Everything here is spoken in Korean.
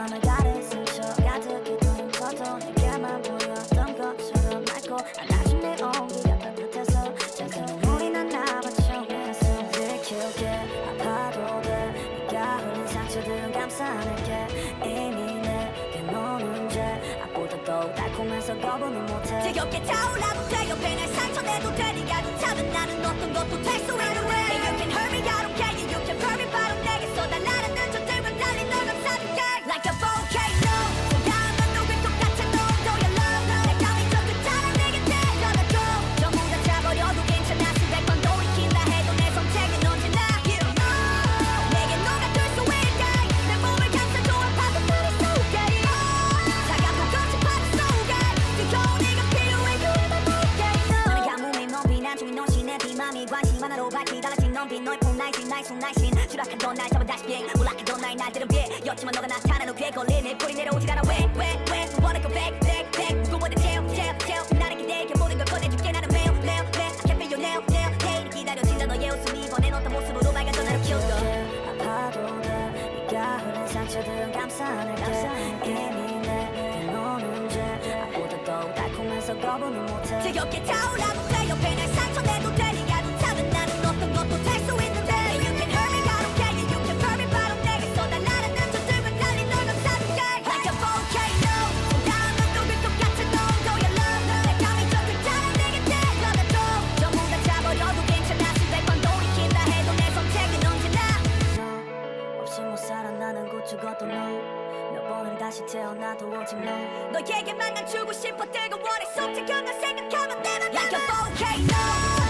밤을 가렸은 척 가득히 던 것도 내게만 보였던 것처럼 맑고 나중에 온기가 따뜻해서 잠깐 우리 난 나봤죠 그래서 들키게 아파도 돼 네가 흘린 상처들은 감싸낼게 이미 내게 노는 죄 악보다 더욱 달콤해서 거부는 못해 지겹게 타올라도 돼 옆에 날 상처내도 돼 네가 좋다면 나는 어떤 것도 될 수 있는 way You can hurt me I don't care You can hurt me 바로 내게 쏟아나는 저들과 달리 널 감싸줄게 Like a volcano 소강한 녹을 똑같은 농도의 love 내가 미쳐 끝자락 내게 내려놔줘 전부 다 차버려도 괜찮아 수백 번도 익힌다 해도 내 선택은 언제나 You 내게 녹아들 수 있게 내 몸을 감싸줘 아파도 머릿속에 차갑고 거친 파도 속에 뜨거운 네가 필요해 You are my volcano 나는 가뭄이 넌 비난중인 넌 신의 비맘이 관심 하나로 밝히 달라진 넌 빛 너의 폼날씬 나의 손날씬 추락하던 날 잡아 다시 비행 몰락하던 나의 날들은 비였지만 너가 나타난 후 귀에 걸리네 뿌리 내려오지 않아 왜 wanna go back 무거워도 채워 나를 기대게 모든 걸 꺼내줄게 나는 매일 I can't feel your nail 내일이 기다려진다 너의 웃음 이번엔 어떤 모습으로 밝아져 나를 키워줘 아파도 돼 네가 흘린 상처들은 감싸낼게 이미 내게 노는 죄 악보다 더욱 달콤해서 거부는 못해 지겹게 타올라도 돼 옆에 날 상처내도 돼 네가 좋다면 나는 어떤 것도 될 수 있는데 You can hurt me I don't care You can hurt me 바로 내게 쏟아나는 저들과 달리 널 감싸줄게 Like a volcano 소강한 녹을 똑같은 농도의 love 내가 미쳐 끝자락 내게 내려놔줘 전부 다 차버려도 괜찮아 수백 번도 익힌다 해도 내 선택은 언제나 너 없이 못 살아 나는 곧 죽어도 너몇 번을 다시 태어나도 오직 너 너에게만 난 주고 싶어 뜨거워 내 손 지금 널 생각하면 내 맘 Like a volcano